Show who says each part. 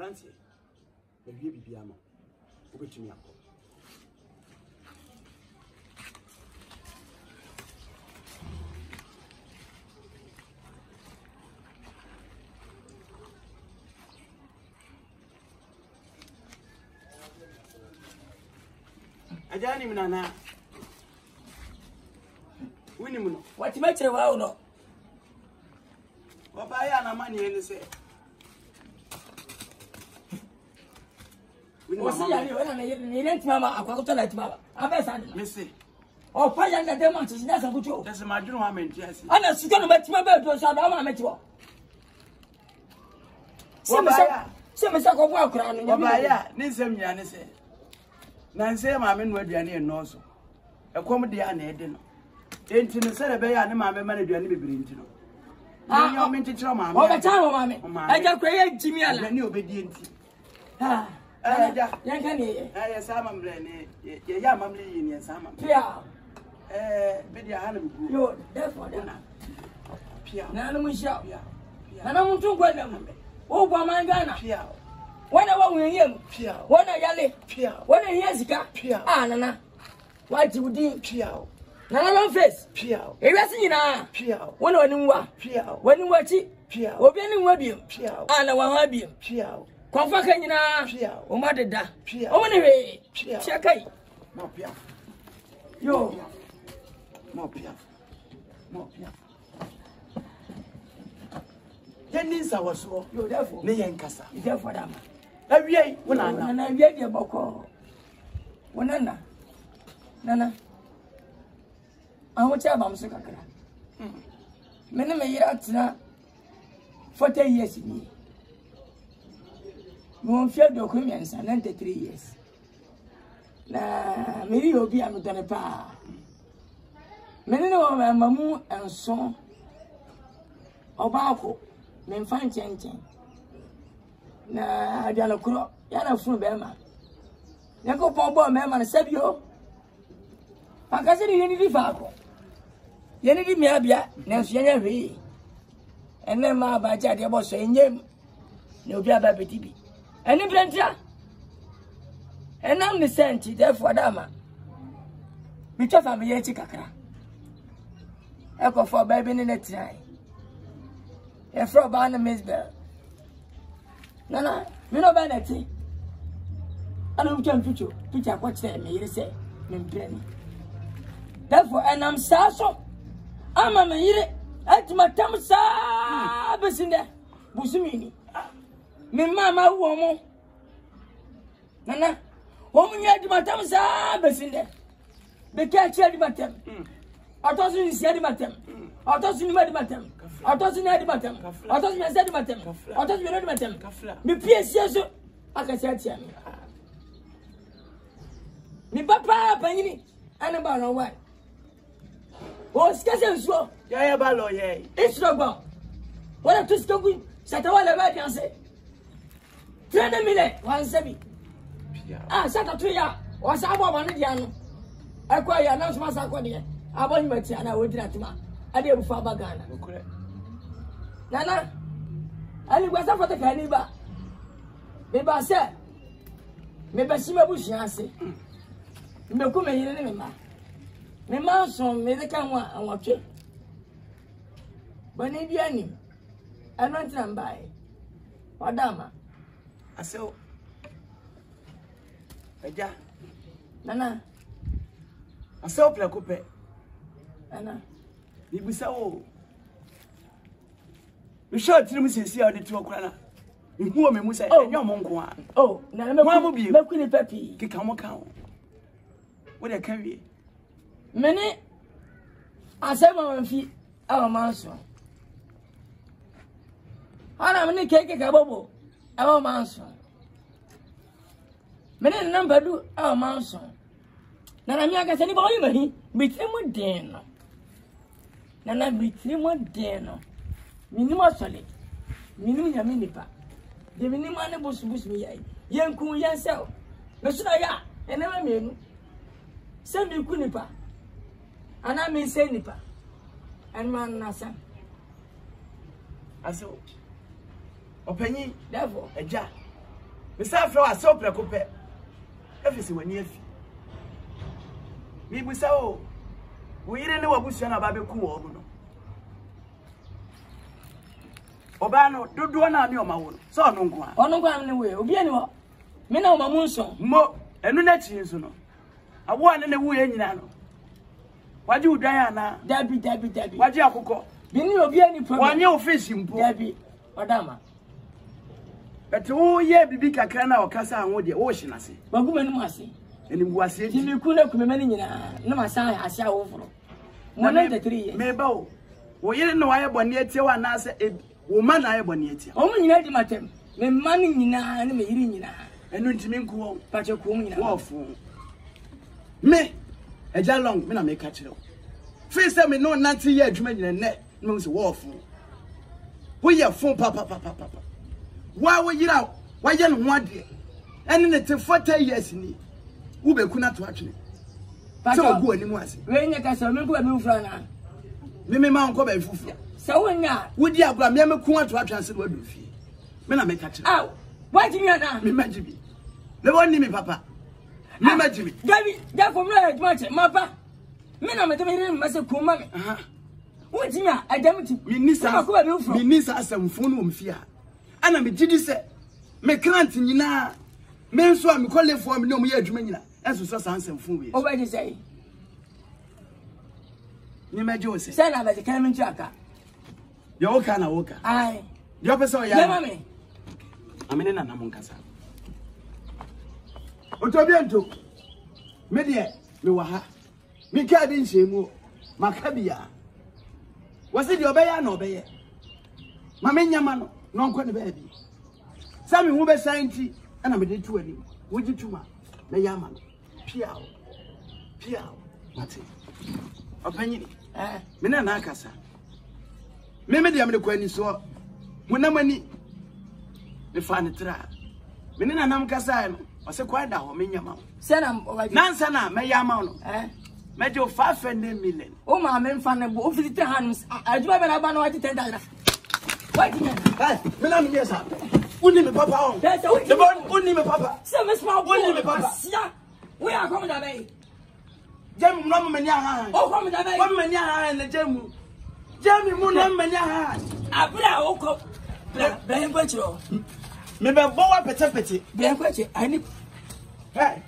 Speaker 1: Abrantie. The baby piano. Over to me. Ajani mnana. Wini muno.
Speaker 2: Wati metre wa uno.
Speaker 1: Wabaya na mani ene se.
Speaker 2: Osi ya ni wena ni rent mama akwakuto na timaba. Abesa ni.
Speaker 1: Mese.
Speaker 2: O pa ya na demo nti na sa kucho.
Speaker 1: Tese madunu ha menti asi.
Speaker 2: Ana sika no metima ba do sa do ma metiwo. Semesa ko bo akura no.
Speaker 1: Wabaya ni nsem nya ne se. Na nse maame no aduane enoso. Ekom de ana ede no. Enti ne sere be ya ne maame ma na aduane bebiri enti no. Ni yo menti chiro maame.
Speaker 2: O be tan o maame. Aja kwa ye jimi ala.
Speaker 1: Aduane obedi enti.
Speaker 2: Ha.
Speaker 1: Aja.
Speaker 2: Yan kan ye.
Speaker 1: Ya sama mbre ne. Ye ya mamle yi ne sama.
Speaker 2: Pia.
Speaker 1: Be dia hala bugu.
Speaker 2: Yo, therefore na.
Speaker 1: Pia.
Speaker 2: Na no musha.
Speaker 1: Pia.
Speaker 2: Na muntu gwa na mambe. O gwa mangana.
Speaker 1: Pia.
Speaker 2: Wana wa wiyem.
Speaker 1: Pia.
Speaker 2: Wana yale.
Speaker 1: Pia.
Speaker 2: Wana yezika.
Speaker 1: Pia.
Speaker 2: Nana. Waji udi.
Speaker 1: Pia.
Speaker 2: Nana long face.
Speaker 1: Pia.
Speaker 2: Ewasi nyina.
Speaker 1: Pia.
Speaker 2: Wana wani nwa.
Speaker 1: Pia.
Speaker 2: Wani nwa chi.
Speaker 1: Pia.
Speaker 2: Obi ani nwa biem.
Speaker 1: Pia.
Speaker 2: Na wa ha biem.
Speaker 1: Pia.
Speaker 2: Konfa ka nyina.
Speaker 1: Pia.
Speaker 2: O ma deda.
Speaker 1: Pia.
Speaker 2: O mane we.
Speaker 1: Pia.
Speaker 2: Chia kai.
Speaker 1: Mo pia.
Speaker 2: Yo.
Speaker 1: Mo pia. Mo pia. Yeninsa waso.
Speaker 2: Yo therefore.
Speaker 1: Ne yenkasa.
Speaker 2: Therefore dama.
Speaker 1: Awie wona na.
Speaker 2: Na awie de boko. Wona na. Nana. Aho cha bam so kakra. Mene me yira tena 40 years ni. Mo fia do ko miensa 93 years. Na me ri obi am done pa. Mene no mamu enso. Obaako me mfa nchenchen. Na adiana kuro ya na funu be ma. Yako pombo me ma na sabio. Akase ni yeni di faako. Yeni di me abia na nso yenya hwe. Ene ma ba ja de bo so enyem. Na obi aba betibi. Ene brentia. Enam ni senti therefore dama. Bicho fa me ye chi kakra. Eko for baby ni netai. E fro ba na misbel. Nana, me no ba na ti. Ana mu chan picho kwa chire me yire se me mpreni. Therefore enam saso ama me yire atma tam sa besinde busumini. Me mama wo mo. Nana, wo mu nya atma tam sa besinde. Be ka chi atma tam. Atosu ni si atma tam. Atosu ni atma tam. Atosu ni atma tam. Atosu ni atma tam. Atosu ni atma tam. Me pie sieso akasi atia me. Mi papa panyini ana ba no wa. O skase nso.
Speaker 1: Ya ba lo ye.
Speaker 2: Isro gba. Wala to skogu sata wala ba pianse. 3 minutes wan sabi. Sata to ya. O sa abo ba no dia no. Akwa ya na so masa akwa de. Abo ni mati ana wodi na tima. Ade ebu fa ba Ghana. Nana. Ali gwa sa foto ka ni ba. Me ba se. Me ba si mabu shiase. Me ko me yire ne me ma so me de kan wa anwotwe bani bi ani anonti na mbae wadama
Speaker 1: Aso. Aja.
Speaker 2: Nana.
Speaker 1: Aso pla coupe.
Speaker 2: Nana.
Speaker 1: Bibisa wo. Mi short ni musisi a de to okura na. Ihu o me musa enyo mo nko a.
Speaker 2: Oh, na me ku ni papi.
Speaker 1: Kika mo kan. Wo de kan wie.
Speaker 2: Mene asema mfi awa manso. Ana mene keke ka bobo awa manso. Mene namba du awa manso. Na na mi aka se ni ba yi mahi bitrimu den no. Na na bitrimu den no. Minimum solid. Minimum ya minipa. De minimum ane bosu mi yai. Yenku yansel. Me so ya enema menu. Se mi ku nipa. Ana me se nipa. En man nasa.
Speaker 1: Aso. Opanyi
Speaker 2: Therefore,
Speaker 1: eja. Me say fro aso preko pe. Efisi wani afi. Mi busa o. Wo yire ne wabusua na ba be ku wo no. Oba no dodo na mi o ma wo no. So no nko a.
Speaker 2: Ono nko am ne we, obi ani ho. Me na o ma mu nso.
Speaker 1: Mo, enu na chi nso no. Abo ane ne wu ye nyina no. Waje udwan ana.
Speaker 2: Dabi.
Speaker 1: Waje akokọ.
Speaker 2: Bini obi ani problem.
Speaker 1: Wanye office mpo.
Speaker 2: Dabi. Odama.
Speaker 1: But wo ye bibi kakra na okasa anwo de wo hyenase.
Speaker 2: Baguma no ase.
Speaker 1: Enimgu ase.
Speaker 2: Ti mi ku na kumema ni nyina. Na masa ase a wo foro. Mo na 3 years.
Speaker 1: Me ba o. Wo yire no waye bone etie wa na ase wo ma na aye bone etie.
Speaker 2: O mu nyina di matem. Me ma ni nyina na me yiri nyina.
Speaker 1: Enu ntimi nku wo.
Speaker 2: Pache ku mu nyina.
Speaker 1: Wo fu. Me eja long me na me ka kire wo. Fi se me no nanti ye adwuma nyina ne. No so wo fu. Wo ye fu papa. Why we yira why ye no ade ene ne te 40 years ni wo be ku na to atwene so ogu ani mu ase
Speaker 2: we nya ka so me ko ba me ufra na
Speaker 1: me ma nko ba fufu
Speaker 2: so wonya
Speaker 1: wo di agura me ku ato atwene se wadu fie me na me ka kire
Speaker 2: aw what you na
Speaker 1: me majibi le woni me papa me majibi
Speaker 2: David da ko me aduma che mapa me na me te me ri me se ku ma me wo tinya adam ti
Speaker 1: minisa
Speaker 2: ko ba me ufra
Speaker 1: minisa asamfo no wo mfia ana me gidi se me client nyina me nso a me kolefo me no mo ye adwuma nyina enso so sansamfo we
Speaker 2: o ba ji say
Speaker 1: ni meje o se
Speaker 2: say na ba ji kan me nchaka
Speaker 1: yo woka na woka
Speaker 2: ai
Speaker 1: yo pesa o ya
Speaker 2: ya mame
Speaker 1: amene na namu nkasa otobiento me de me wa ha me ka bi nhemu makabia wase de obeya na obeye mame nyama no no nkɔ ne baabi sami hu be santi ana me de tu ani wogi tuma na yama no piao mate opanyini me na akasa me de am de kɔ ani so munamani me fa ne tra me na nam kasa no ɔse kwa da ho me nyama
Speaker 2: say na o ba ji
Speaker 1: nansa na me yama no me de 500 million
Speaker 2: o ma me mfa ne bo o fiti hands aduma be na ba na wa 10,000 what you
Speaker 1: hey me na me yes uni me papa on
Speaker 2: that's what
Speaker 1: the boy uni me papa
Speaker 2: say me small boy
Speaker 1: uni me papa
Speaker 2: sia we are come da bay
Speaker 1: jam no me nya ha
Speaker 2: o come da bay
Speaker 1: o me nya ha na jam mu no me nya ha
Speaker 2: abra o ko bla en kwachiro
Speaker 1: me be bo wa pete
Speaker 2: bla en kwachi ani
Speaker 1: hey